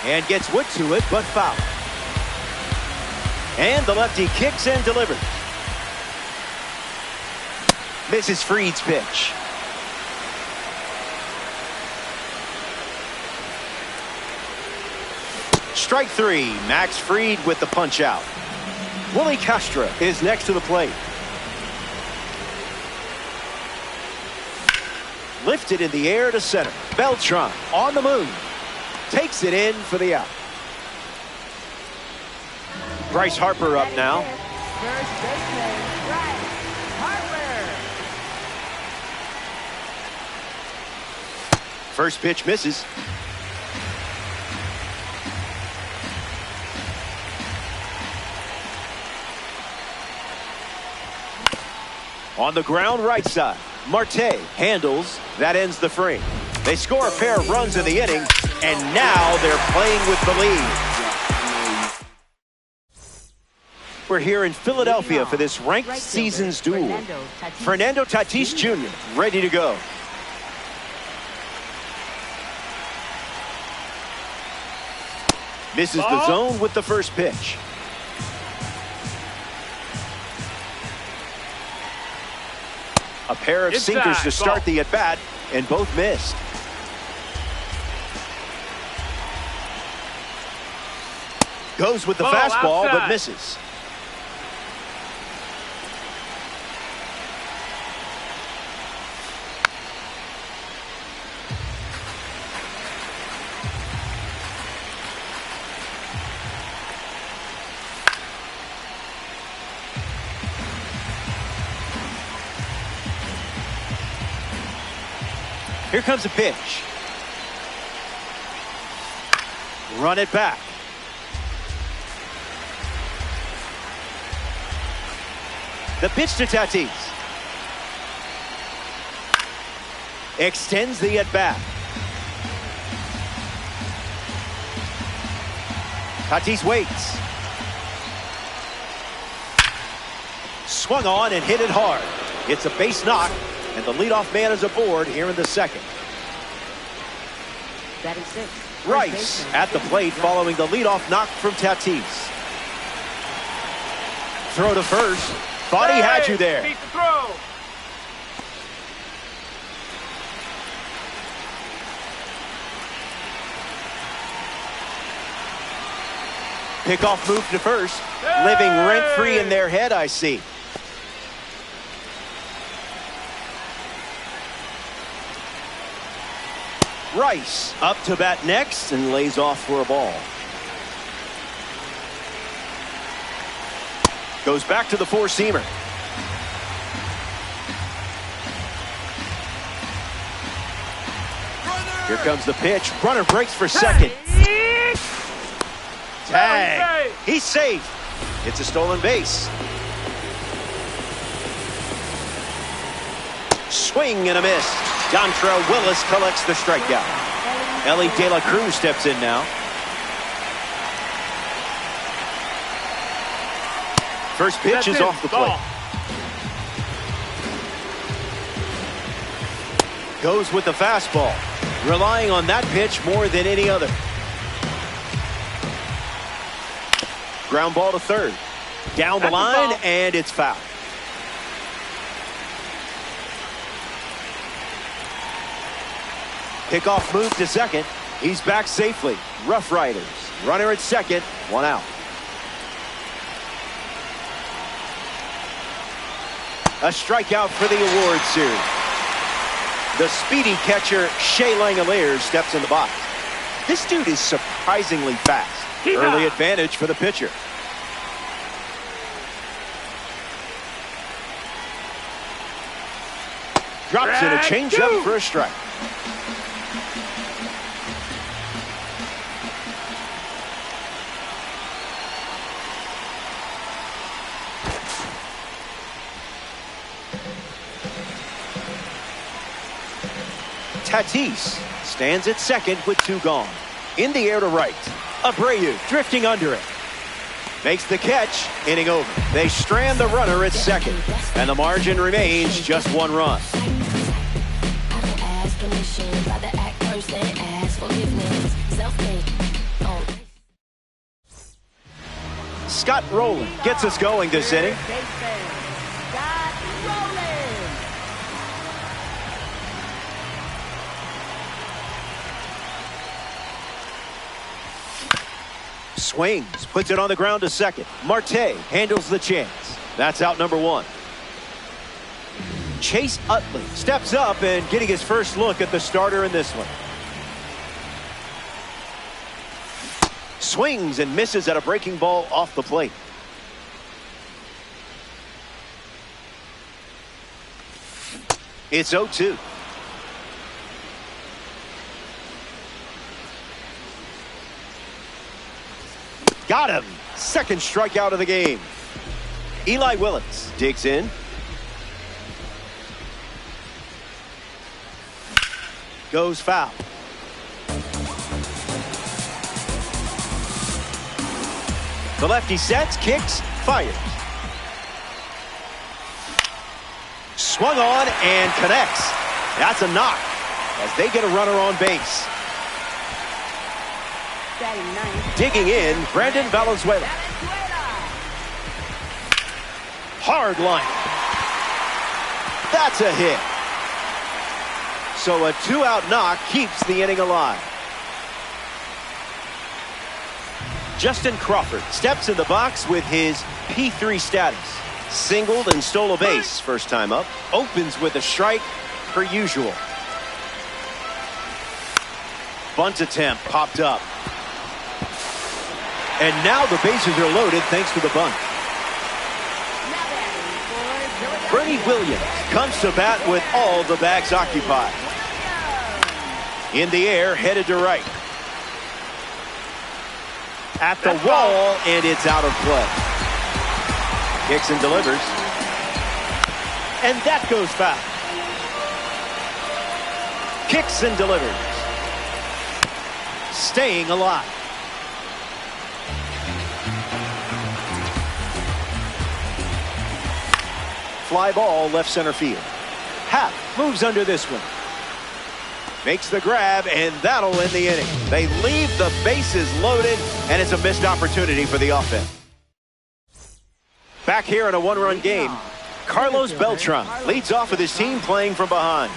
And gets Wood to it, but foul. And the lefty kicks and delivers. Misses Fried's pitch. Strike three. Max Fried with the punch out. Willie Castro is next to the plate. Lifted in the air to center. Beltran on the move. Takes it in for the out. Bryce Harper up now. First baseman, Bryce Harper. First pitch misses. On the ground right side. Marte handles. That ends the frame. They score a pair of runs in the inning, and now they're playing with the lead. We're here in Philadelphia for this ranked seasons duel. Fernando Tatis Jr. ready to go. Misses the zone with the first pitch. A pair of sinkers to start the at-bat, and both missed. Goes with the fastball, but misses. Here comes a pitch. Run it back. The pitch to Tatis. Extends the at-bat. Tatis waits. Swung on and hit it hard. It's a base knock. And the leadoff man is aboard here in the second. Rice at the plate following the leadoff knock from Tatis. Throw to first. Thought he had you there. Pickoff move to first. Living rent-free in their head, I see. Rice up to bat next and lays off for a ball. Goes back to the four-seamer. Here comes the pitch. Runner breaks for second. Tag. He's safe. It's a stolen base. Swing and a miss. Dontrelle Willis collects the strikeout. Ellie De La Cruz steps in now. First pitch is off the plate. Goes with the fastball. Relying on that pitch more than any other. Ground ball to third. Down the line, and it's foul. Kickoff move to second. He's back safely. Rough Riders. Runner at second. One out. A strikeout for the award series. The speedy catcher, Shea Langeliers, steps in the box. This dude is surprisingly fast. Early advantage for the pitcher. Drops in a changeup for a strike. Tatis stands at second with two gone. In the air to right. Abreu drifting under it. Makes the catch. Inning over. They strand the runner at second. And the margin remains just one run. Scott Rowland gets us going this inning. Scott Rowland. Swings, puts it on the ground to second. Marte handles the chance. That's out number one. Chase Utley steps up and getting his first look at the starter in this one. Swings and misses at a breaking ball off the plate. It's 0-2. Got him. Second strikeout of the game. Eli Willits digs in. Goes foul. The lefty sets, kicks, fires. Swung on and connects. That's a knock as they get a runner on base. Digging in, Brandon Valenzuela. Hard line. That's a hit. So a two-out knock keeps the inning alive. Justin Crawford steps in the box with his P3 status. Singled and stole a base first time up. Opens with a strike per usual. Bunt attempt popped up. And now the bases are loaded thanks to the bunt. Bernie Williams comes to bat with all the bags occupied. In the air, headed to right. At the wall, and it's out of play. Kicks and delivers. And that goes foul. Kicks and delivers. Staying alive. Fly ball left center field. Happ moves under this one. Makes the grab, and that'll end the inning. They leave the bases loaded, and it's a missed opportunity for the offense. Back here in a one-run game, Carlos Beltran leads off with his team playing from behind.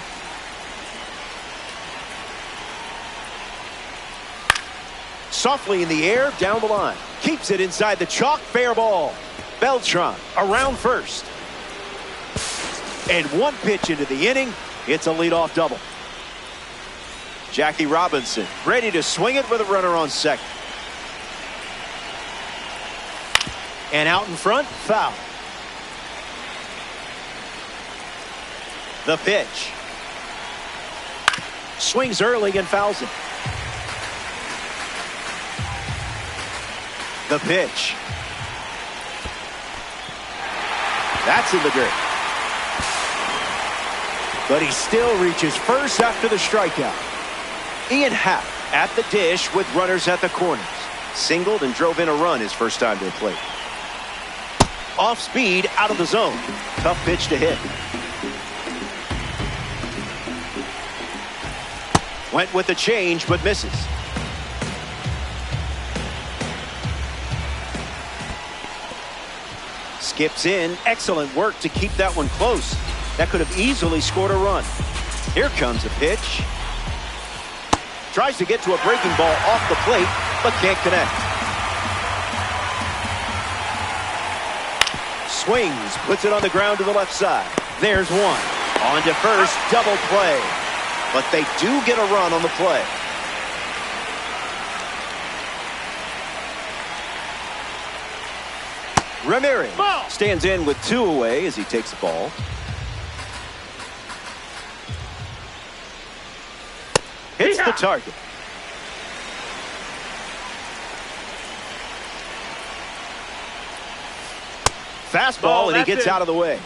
Softly in the air, down the line. Keeps it inside the chalk, fair ball. Beltran around first. And one pitch into the inning, it's a leadoff double. Jackie Robinson ready to swing it with a runner on second. And out in front, foul. The pitch. Swings early and fouls it. The pitch. That's in the dirt. But he still reaches first after the strikeout. Ian Happ at the dish with runners at the corners. Singled and drove in a run his first time to the plate. Off speed, out of the zone. Tough pitch to hit. Went with the change, but misses. Skips in. Excellent work to keep that one close. That could have easily scored a run. Here comes a pitch. Tries to get to a breaking ball off the plate, but can't connect. Swings, puts it on the ground to the left side. There's one. On to first, double play. But they do get a run on the play. Ramirez stands in with two away as he takes the ball. Hits the target. Fastball, and he gets out of the way.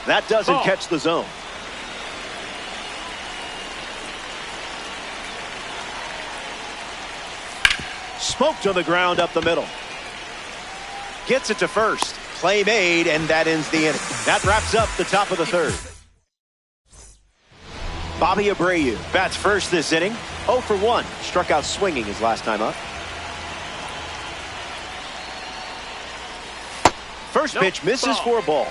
That doesn't catch the zone. Smoked on the ground up the middle. Gets it to first. Play made, and that ends the inning. That wraps up the top of the third. Bobby Abreu bats first this inning. 0 for 1. Struck out swinging his last time up. First pitch misses for a ball.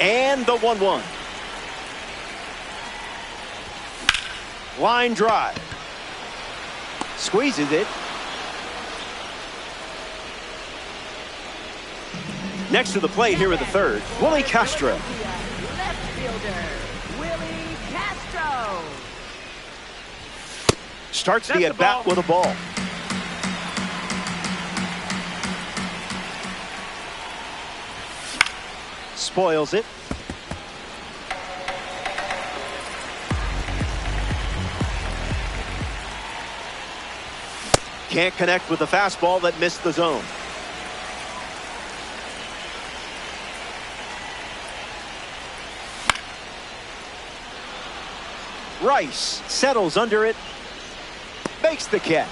And the 1-1. Line drive. Squeezes it. Next to the plate here in the third, Willie Castro. Left fielder, Willie Castro. Starts the at-bat with a ball. Spoils it. Can't connect with the fastball that missed the zone. Rice settles under it. Makes the catch.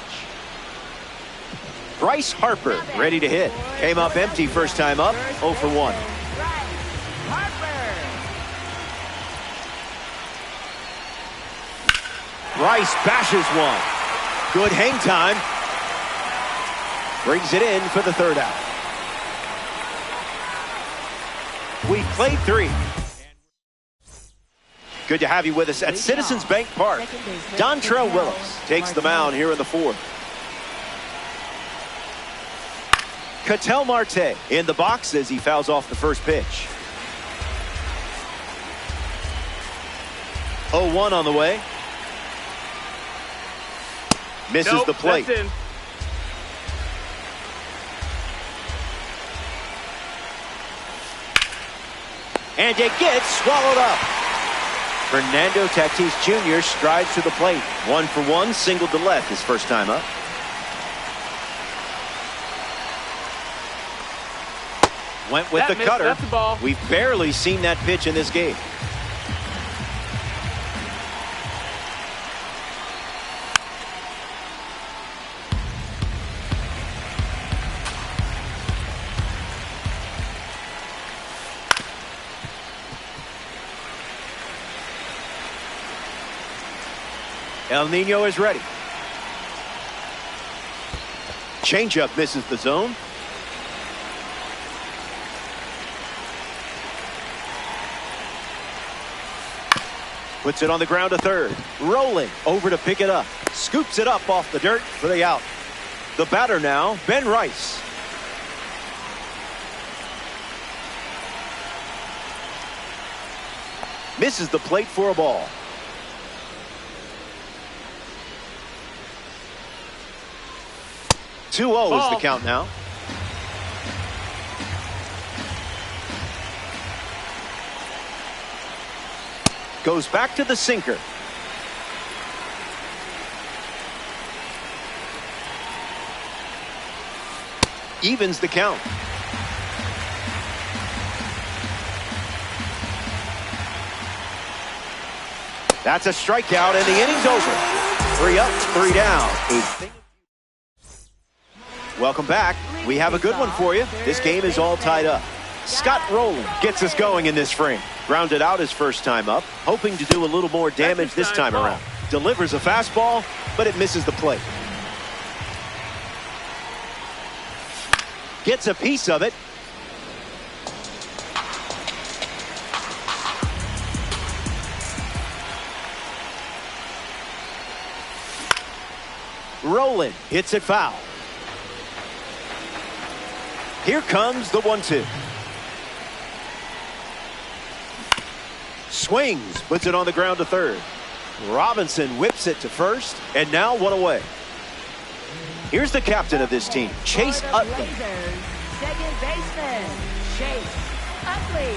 Bryce Harper ready to hit. Came up empty first time up. 0 for 1. Rice bashes one. Good hang time. Brings it in for the third out. We've played 3. Good to have you with us at Citizens Bank Park. Dontrelle Willis takes the mound here in the fourth. Ketel Marte in the box as he fouls off the first pitch. 0-1 on the way. Misses the plate. And it gets swallowed up. Fernando Tatis Jr. strides to the plate. 1 for 1, single to left his first time up. Went with the cutter. That's the ball. We've barely seen that pitch in this game. El Nino is ready. Changeup misses the zone. Puts it on the ground to third. Rolling over to pick it up. Scoops it up off the dirt for the out. The batter now, Ben Rice. Misses the plate for a ball. Ball. Is the count now. Goes back to the sinker. Evens the count. That's a strikeout and the inning's over. 3 up, 3 down. Welcome back. We have a good one for you. This game is all tied up. Scott Rowland gets us going in this frame. Grounded out his first time up, hoping to do a little more damage this time around. Delivers a fastball, but it misses the plate. Gets a piece of it. Rowland hits it foul. Here comes the 1-2. Swings, puts it on the ground to third. Robinson whips it to first, and now 1 away. Here's the captain of this team, Chase Utley. Second baseman, Chase Utley.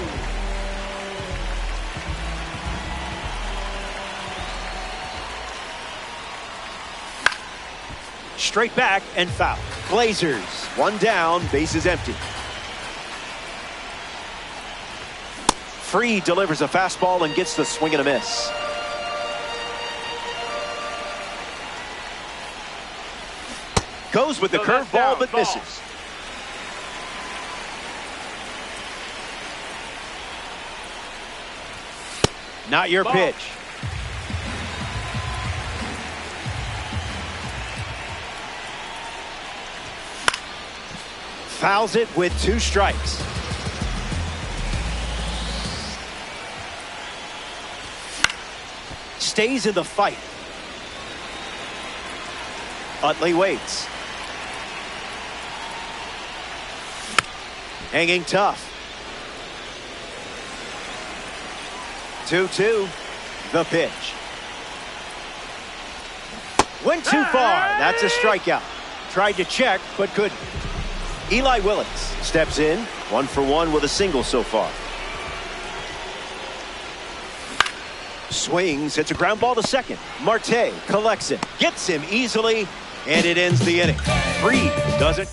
Straight back and foul. Blazers, 1 down, bases empty. Freed delivers a fastball and gets the swing and a miss. Goes with the curveball, but misses. Not your pitch. Fouls it with 2 strikes. Stays in the fight. Utley waits. Hanging tough. 2-2. The pitch. Went too far. That's a strikeout. Tried to check, but couldn't. Eli Willis steps in. 1 for 1 with a single so far. Swings. It's a ground ball to second. Marte collects it. Gets him easily. And it ends the inning. Reed doesn't.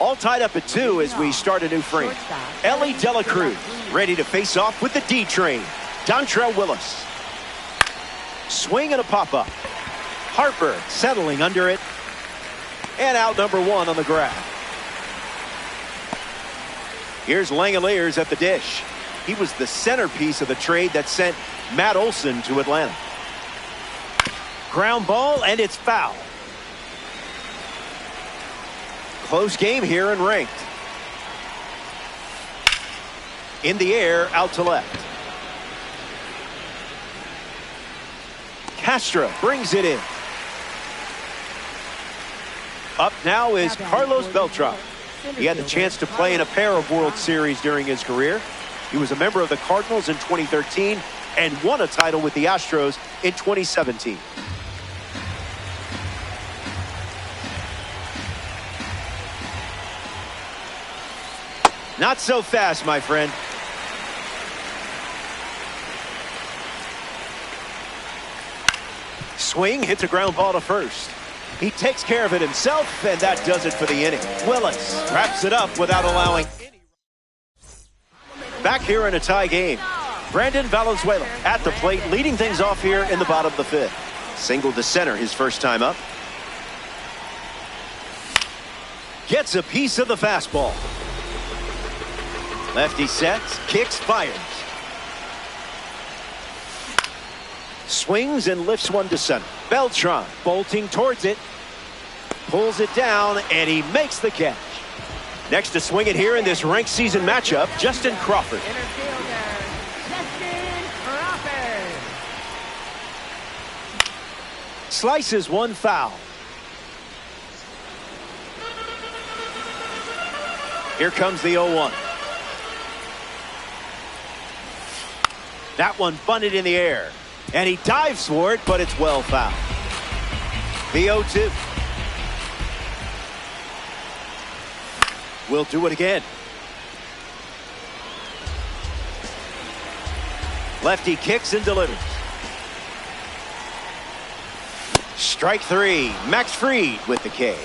All tied up at 2 as we start a new frame. Elly De La Cruz ready to face off with the D-Train. Dontrelle Willis. Swing and a pop-up. Harper settling under it. And out number 1 on the grab. Here's Langeliers at the dish. He was the centerpiece of the trade that sent Matt Olson to Atlanta. Ground ball, and it's foul. Close game here and ranked. In the air, out to left. Castro brings it in. Up now is Carlos Beltran. He had the chance to play in a pair of World Series during his career. He was a member of the Cardinals in 2013 and won a title with the Astros in 2017. Not so fast, my friend. Swing, hits a ground ball to first. He takes care of it himself, and that does it for the inning. Willis wraps it up without allowing any. Back here in a tie game. Brandon Valenzuela at the plate, leading things off here in the bottom of the 5th. Single to center his first time up. Gets a piece of the fastball. Lefty sets, kicks, fires. Swings and lifts one to center. Beltran bolting towards it. Pulls it down, and he makes the catch. Next to swing it here in this ranked season matchup, Justin Crawford. Slices one foul. Here comes the 0-1. That one bunted in the air. And he dives for it, but it's well fouled. The 0-2. We'll do it again. Lefty kicks and delivers. Strike 3. Max Fried with the K.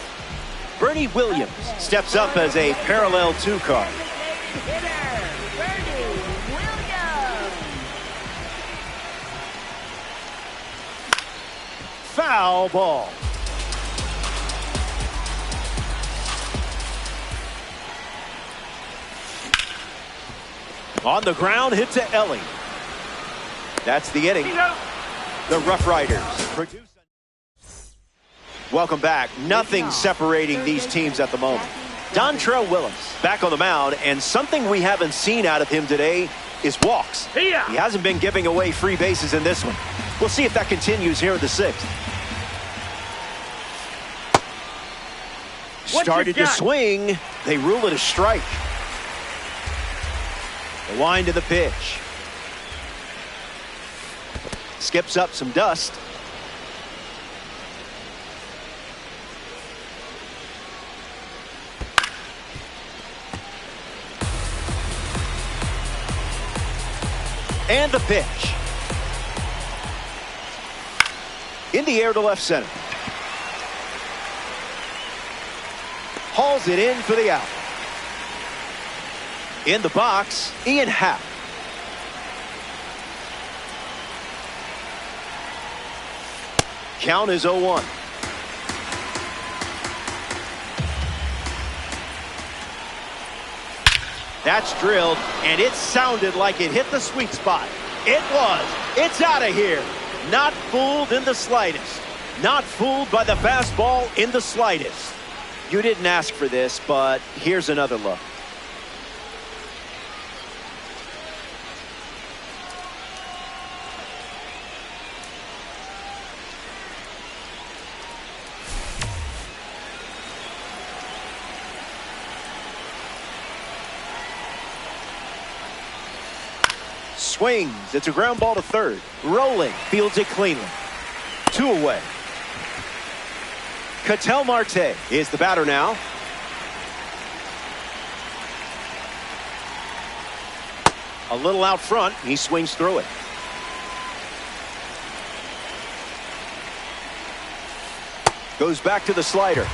Bernie Williams steps up as a parallel 2 card. Foul ball. On the ground, hit to Elly. That's the inning. The Rough Riders produce. Welcome back. Nothing separating these teams at the moment. Dontrelle Willis back on the mound, and something we haven't seen out of him today is walks. He hasn't been giving away free bases in this one. We'll see if that continues here in the 6th. Started to swing. They rule it a strike. The wind to the pitch. Skips up some dust. And the pitch. In the air to left center. Hauls it in for the out. In the box, Ian Happ. Count is 0-1. That's drilled, and it sounded like it hit the sweet spot. It was. It's out of here. Not fooled in the slightest. Not fooled by the fastball in the slightest. You didn't ask for this, but here's another look. Swings. It's a ground ball to third. Rolling. Fields it cleanly. 2 away. Ketel Marte is the batter now. A little out front. He swings through it. Goes back to the slider.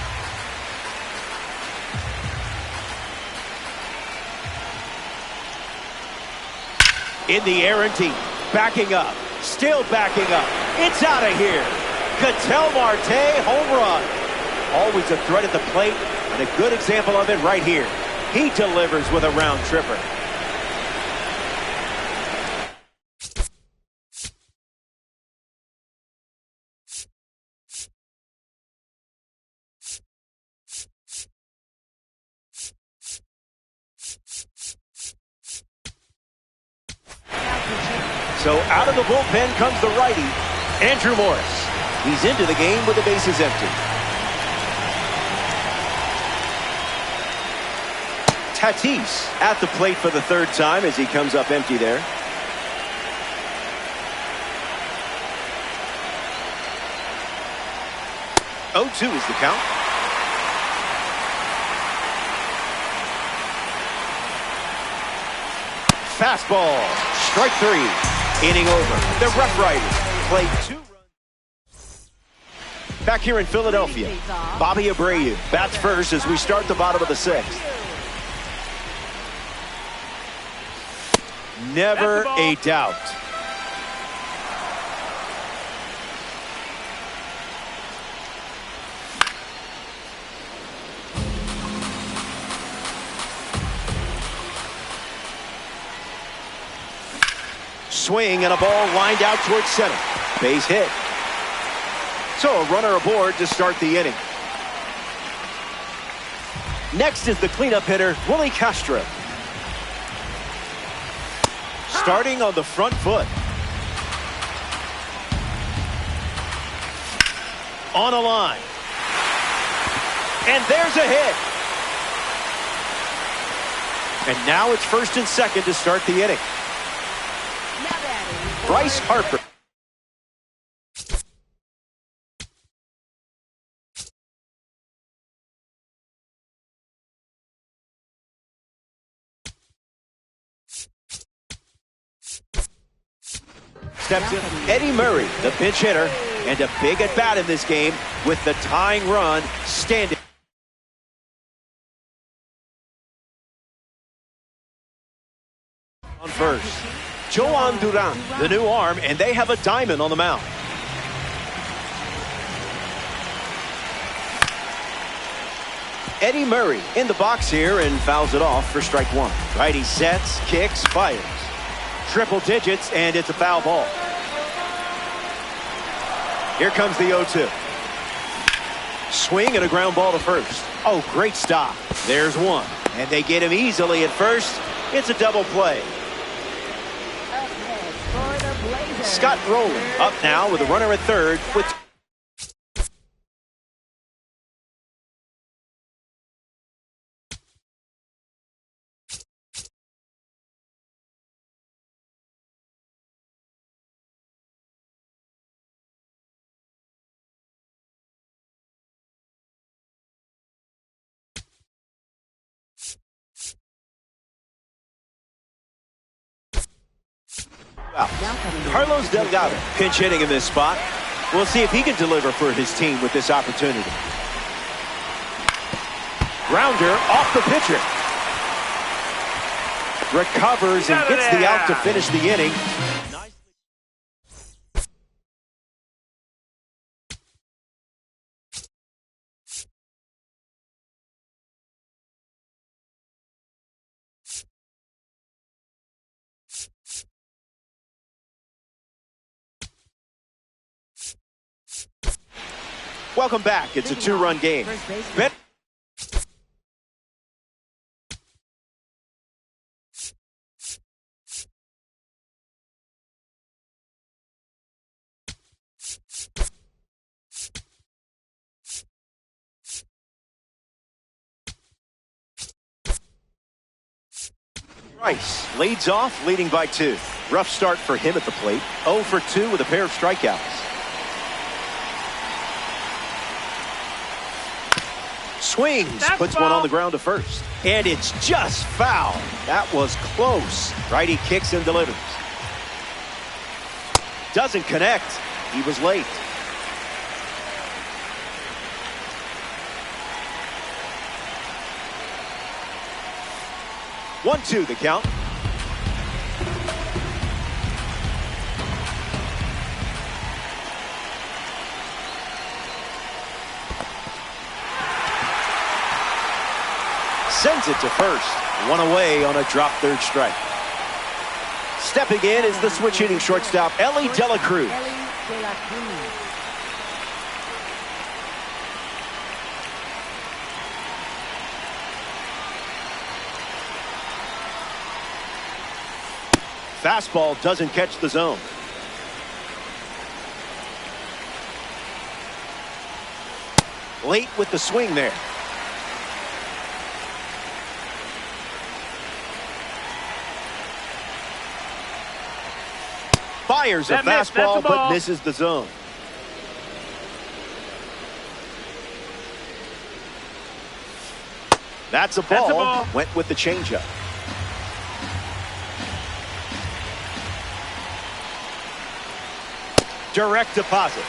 In the air and deep. Backing up. Still backing up. It's out of here. Ketel Marte, home run. Always a threat at the plate, and a good example of it right here. He delivers with a round tripper. So out of the bullpen comes the righty, Andrew Morris. He's into the game with the bases empty. Tatis at the plate for the 3rd time as he comes up empty there. Oh, 2 is the count. Fastball. Strike 3. Inning over. The Rough Riders play 2 runs. Back here in Philadelphia, Bobby Abreu bats first as we start the bottom of the 6th. Never a doubt. Swing and a ball lined out towards center. Base hit. So a runner aboard to start the inning. Next is the cleanup hitter, Willie Castro. Starting on the front foot. On a line. And there's a hit. And now it's 1st and 2nd to start the inning. Bryce Harper. Steps in Eddie Murray, the pinch hitter, and a big at bat in this game with the tying run standing on first. Jhoan Duran, the new arm, and they have a diamond on the mound. Eddie Murray in the box here and fouls it off for strike 1. Righty sets, kicks, fires. Triple digits, and it's a foul ball. Here comes the 0-2. Swing and a ground ball to first. Oh, great stop. There's 1. And they get him easily at first. It's a double play. Scott Rowland up now with a runner at 3rd with Carlos Delgado pinch hitting in this spot. We'll see if he can deliver for his team with this opportunity. Grounder off the pitcher. Recovers and gets the out to finish the inning. Welcome back. It's a two-run game. Rice leads off, leading by 2. Rough start for him at the plate. 0 for 2 with a pair of strikeouts. Swings, puts one on the ground to first. And it's just foul. That was close. Righty kicks and delivers. Doesn't connect. He was late. One, two, the count. Sends it to first. One away on a drop third strike. Stepping in is the switch hitting shortstop, Elly De La Cruz. Fastball doesn't catch the zone. Late with the swing there. Fires a fastball, but misses the zone. That's a ball. Went with the changeup. Direct deposit.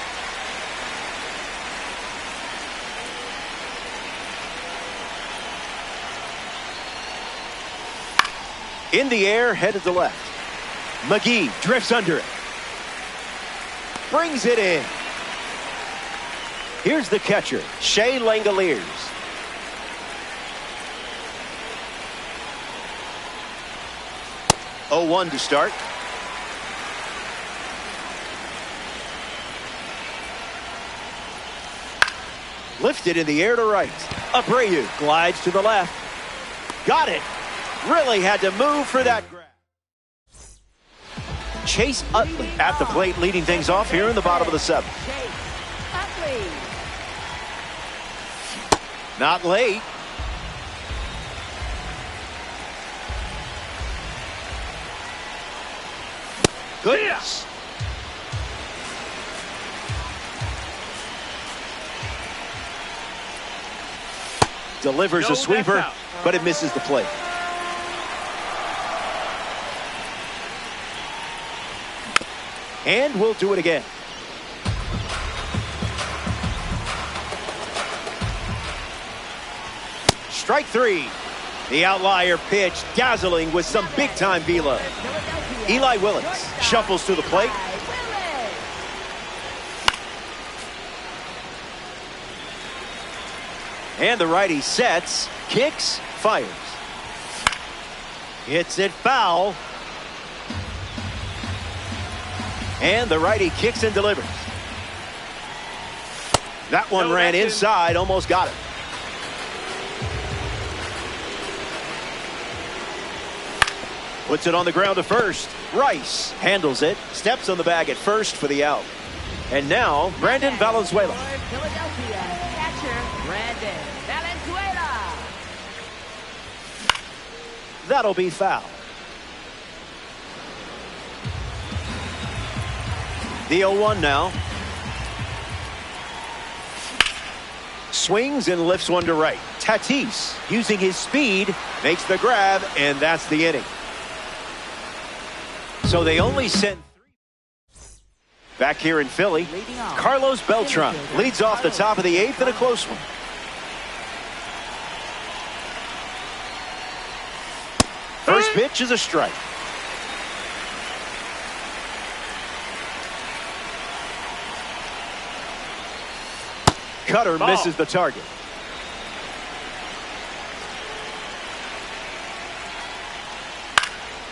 In the air, headed to left. McGee drifts under it. Brings it in. Here's the catcher, Shea Langoliers. Oh, 0-1 to start. Lifted in the air to right. Abreu glides to the left. Got it. Really had to move for that grab. Chase Utley at the plate, leading things off here in the bottom of the 7th. Not late. Goodness. Delivers a sweeper, but it misses the plate. And we'll do it again. Strike 3. The outlier pitch, dazzling with some big-time velo. Eli Willits shuffles to the plate. And the righty sets, kicks, fires. Hits it foul. And the righty kicks and delivers. That one ran inside, almost got it. Puts it on the ground to first. Rice handles it, steps on the bag at first for the out. And now, Brandon Valenzuela. Philadelphia catcher, Brandon Valenzuela. That'll be foul. The 0-1 now. Swings and lifts one to right. Tatis, using his speed, makes the grab, and that's the inning. So they only sent 3. Back here in Philly, Carlos Beltran leads off the top of the 8th in a close one. First pitch is a strike. Cutter misses the target.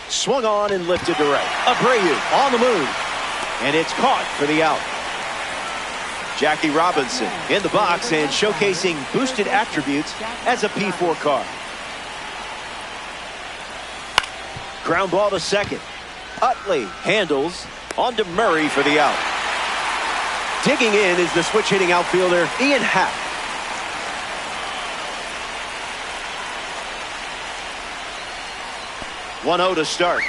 Swung on and lifted to right. Abreu on the move. And it's caught for the out. Jackie Robinson in the box and showcasing boosted attributes as a P4 car. Ground ball to second. Utley handles on to Murray for the out. Digging in is the switch hitting outfielder Ian Happ. One 0 to start.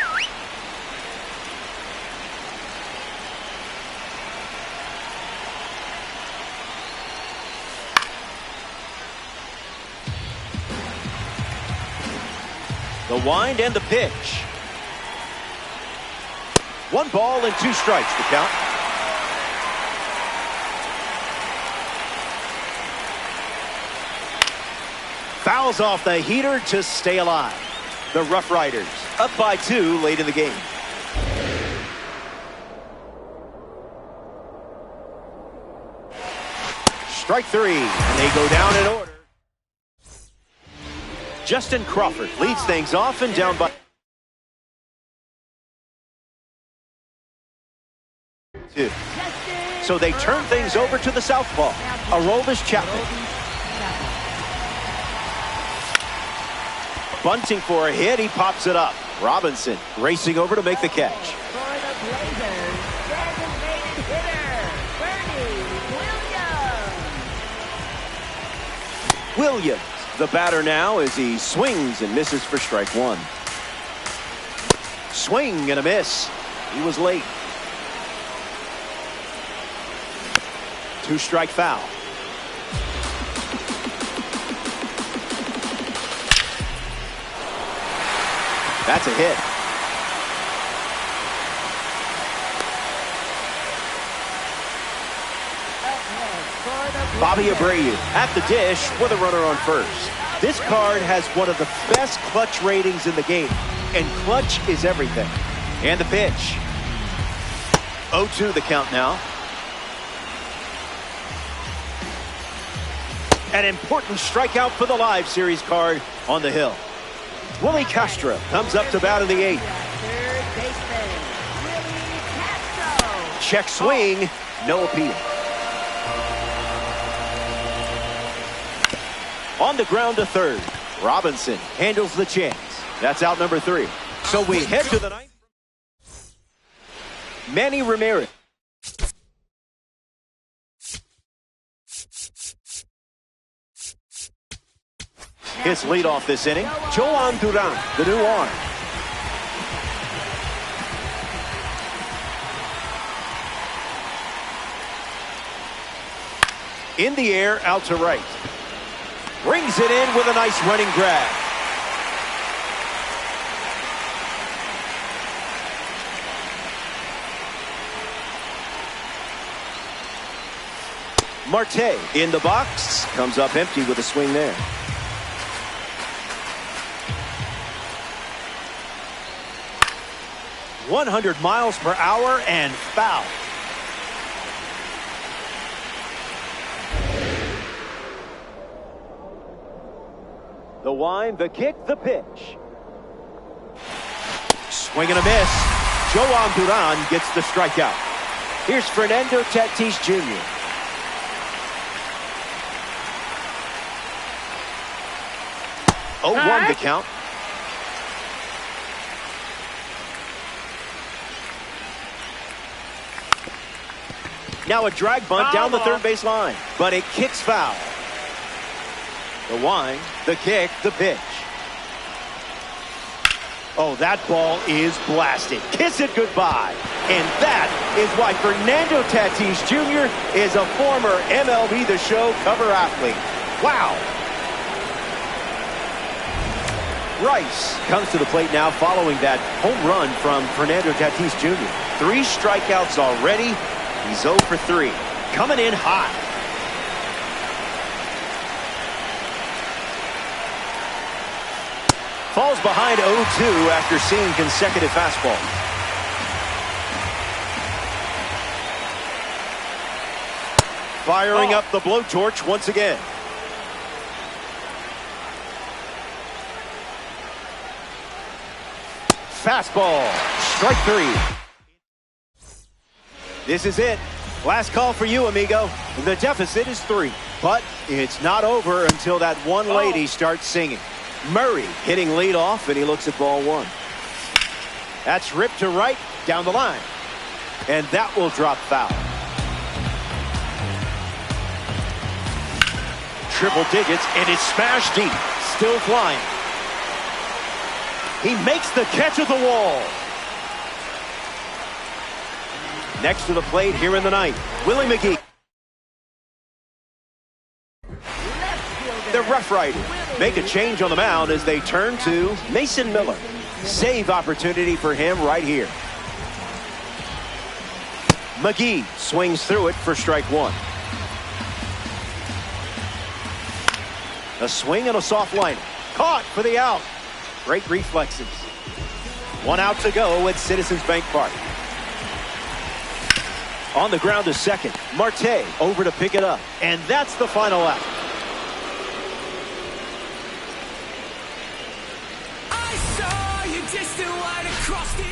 The wind and the pitch. 1 ball and 2 strikes to count. Fouls off the heater to stay alive. The Rough Riders up by 2 late in the game. Strike 3, and they go down in order. Justin Crawford leads things off and down by 2. So they turn things over to the southpaw, Aroldis Chapman. Bunting for a hit, he pops it up. Robinson racing over to make the catch. For the Blazers, designated hitter, Bernie Williams. Williams, the batter now, as he swings and misses for strike 1. Swing and a miss. He was late. 2-strike foul. That's a hit. Bobby Abreu at the dish with a runner on first. This card has one of the best clutch ratings in the game, and clutch is everything. And the pitch. 0-2 the count now. An important strikeout for the live series card on the hill. Willie Castro comes up to bat in the 8th. Third baseman, Willie Castro. Check swing, no appeal. On the ground to third. Robinson handles the chance. That's out number 3. So we head to the 9th. Manny Ramirez. His leadoff this inning, Joan Duran, the new arm. In the air, out to right. Rings it in with a nice running grab. Marte in the box, comes up empty with a swing there. .100 miles per hour and foul. The wind, the kick, the pitch. Swing and a miss. Joan Duran gets the strikeout. Here's Fernando Tatis Jr. Oh, 1 to count. Now a drag bunt down the third base line, but it kicks foul. The wind, the kick, the pitch. Oh, that ball is blasted. Kiss it goodbye. And that is why Fernando Tatis Jr. is a former MLB The Show cover athlete. Wow. Rice comes to the plate now following that home run from Fernando Tatis Jr. 3 strikeouts already. He's 0 for 3. Coming in hot. Falls behind 0-2 after seeing consecutive fastballs. Firing up the blowtorch once again. Fastball. Strike 3. This is it. Last call for you, amigo. The deficit is 3, but it's not over until that one lady starts singing. Murray hitting lead off, and he looks at ball 1. That's ripped to right down the line, and that will drop foul. Triple digits, and it's smashed deep. Still flying. He makes the catch at the wall. Next to the plate here in the ninth, Willie McGee. The Rough Riders make a change on the mound as they turn to Mason Miller. Save opportunity for him right here. McGee swings through it for strike 1. A swing and a soft line. Caught for the out. Great reflexes. 1 out to go at Citizens Bank Park. On the ground to second. Marte over to pick it up. And that's the final out. I saw you distant light across the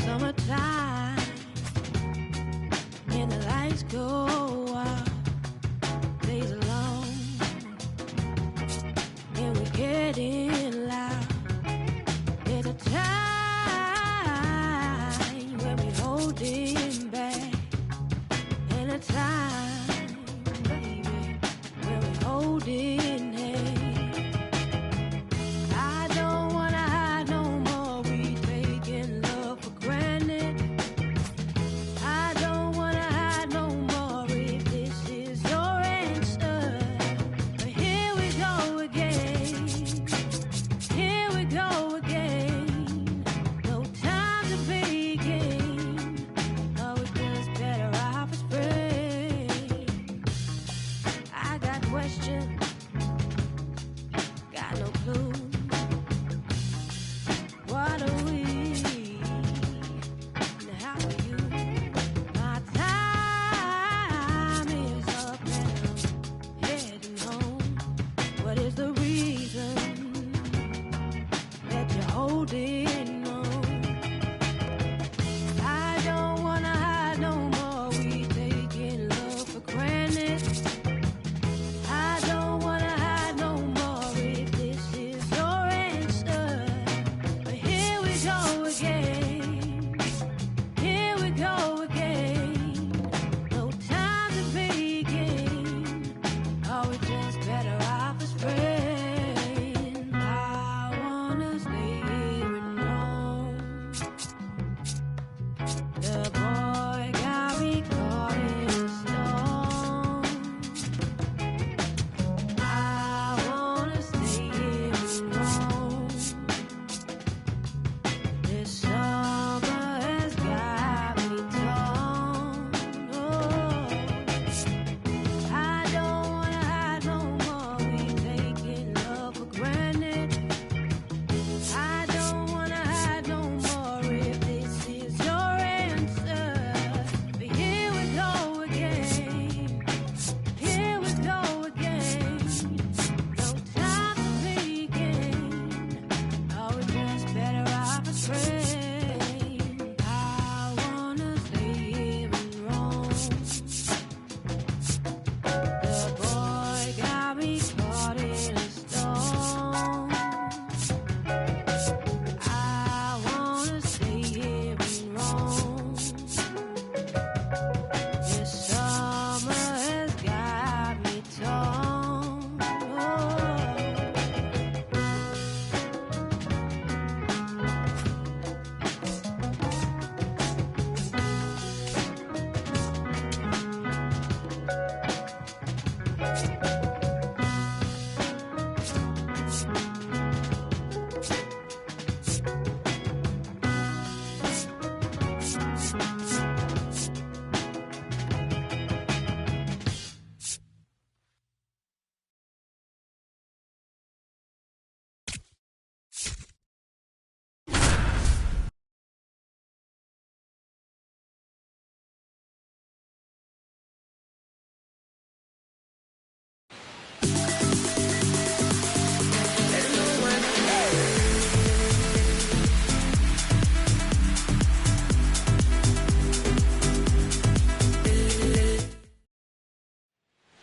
summertime, and the lights go out, days are long, and we're getting loud. There's a time when we hold it back, and a time, baby, when we hold it in hand. I don't wanna hide no more. We taking love for granted. I don't wanna hide no more if this is your answer. But here we go again. Here we go again. No time to begin. Oh, we're just better off as friends. I got questions, got no clue. What are we? And how are you? My time is up and I'm heading home. What is the reason that you're holding on? I don't wanna hide no more. We taking love for granted. I don't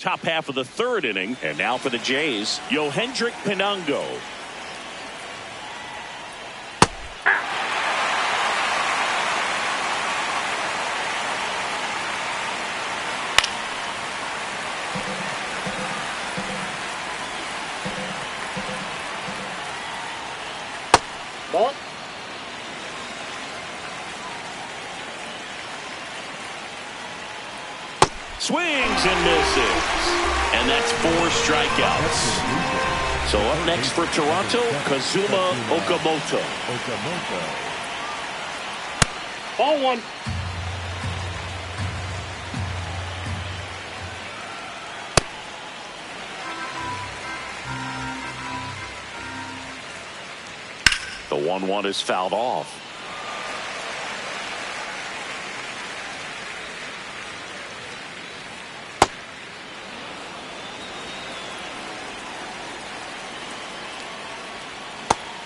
Top half of the third inning. And now for the Jays, Yohendrick Pinango. Ball. Swings and misses. And that's 4 strikeouts. So up next for Toronto, Kazuma Okamoto. Ball 1. The 1-1 is fouled off.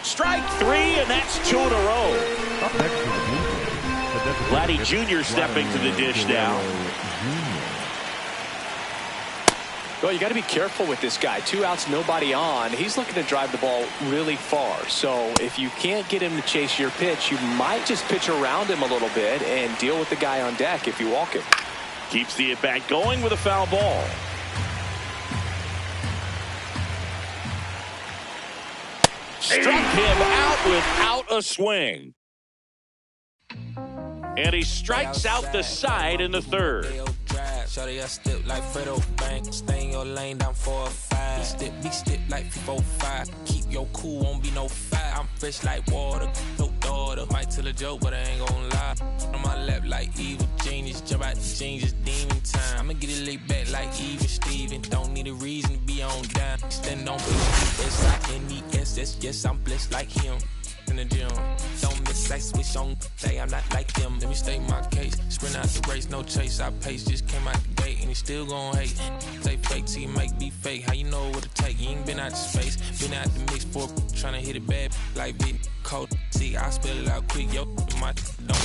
Strike 3, and that's 2 in a row. Vladdy Jr. stepping to the dish now. Well, you got to be careful with this guy. 2 outs, nobody on. He's looking to drive the ball really far. So if you can't get him to chase your pitch, you might just pitch around him a little bit and deal with the guy on deck if you walk him. Keeps the at-bat going with a foul ball. Struck him out without a swing. And he strikes out the side in the third. Shawty, I step like Fredo Bank. Stay in your lane down 4 or 5. Be step like 4 or 5. Keep your cool, won't be no fight. I'm fresh like water, no daughter. Might tell a joke, but I ain't gon' lie. On my lap like evil genius. Jump out the jeans, just demon time. I'ma get it laid back like even Steven. Don't need a reason to be on down. Stand on S-I-N-E-S-S. Yes, I'm blessed like him. In the gym, don't miss, I switch on. Say I'm not like them. Let me state my case. Sprint out the race, no chase. I pace, just came out the gate, and he still gon' hate. Say fake till you make me fake. How you know what to take? You ain't been out the space, been out the mix for tryna hit it bad like big cold. See, I spell it out quick, yo. My don't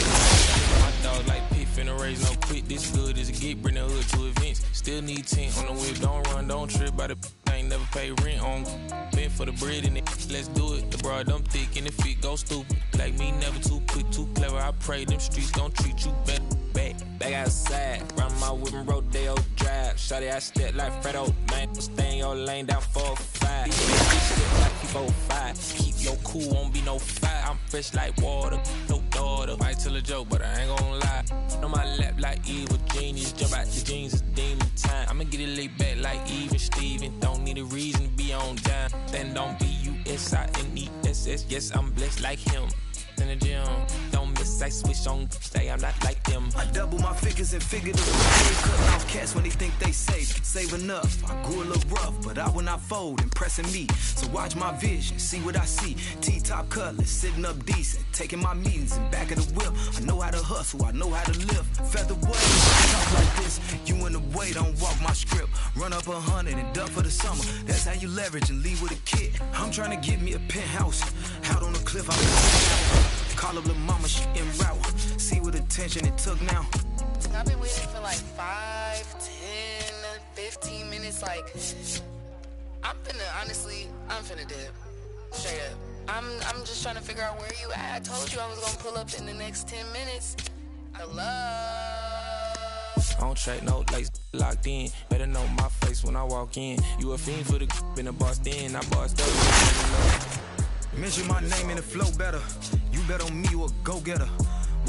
my dog like Pit finna raise no quit. This good as it get, bring the hood to events. Still need 10 on the whip. Don't run, don't trip by the. Ain't never pay rent on. Been for the bread in it. Let's do it. The broad dumb thick and the feet go stupid. Like me, never too quick, too clever. I pray them streets gon' treat you better. Back outside, run my whip and Rodeo Drive. Shawty, I step like Fredo, man. Stay in your lane down 4 or 5. Step like 4 or 5. Keep your cool, won't be no fight. I'm fresh like water, no daughter. Might tell a joke, but I ain't gon' lie. On my lap like evil genius. Jump out the jeans, it's demon time. I'ma get it laid back like even Steven. Don't need a reason to be on down. Then don't be U-S-I-N-E-S-S. Yes, I'm blessed like him. In the gym, don't miss, I switch on. Say I'm not like them. I double my figures and figure the way. Cutting off cats when they think they safe. Save enough. I grew a little rough, but I will not fold. Impressing me. So watch my vision, see what I see. T-top cutlass, sitting up decent. Taking my meetings in back of the whip. I know how to hustle, I know how to live. Featherweight, talk like this. You in the way, don't walk my script. Run up 100 and duck for the summer. That's how you leverage and leave with a kid. I'm trying to get me a penthouse. Out on the cliff, I'm call up the mama, she en route. See what attention it took now. I've been waiting for like 5, 10, 15 minutes. Like, I'm finna dip. Straight up. I'm just trying to figure out where you at. I told you I was gonna pull up in the next 10 minutes. Hello? I don't trade no lace, locked in. Better know my face when I walk in. You a fiend for the in the boss then. I bossed up. Mention my name and the flow better. You bet on me, you a go-getter.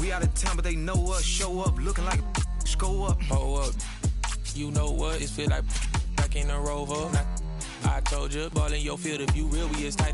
We out of town, but they know us. Show up, looking like a go up. Oh up. You know what? It feel like back in a Rover. I told you, ball in your field. If you real, we as tight as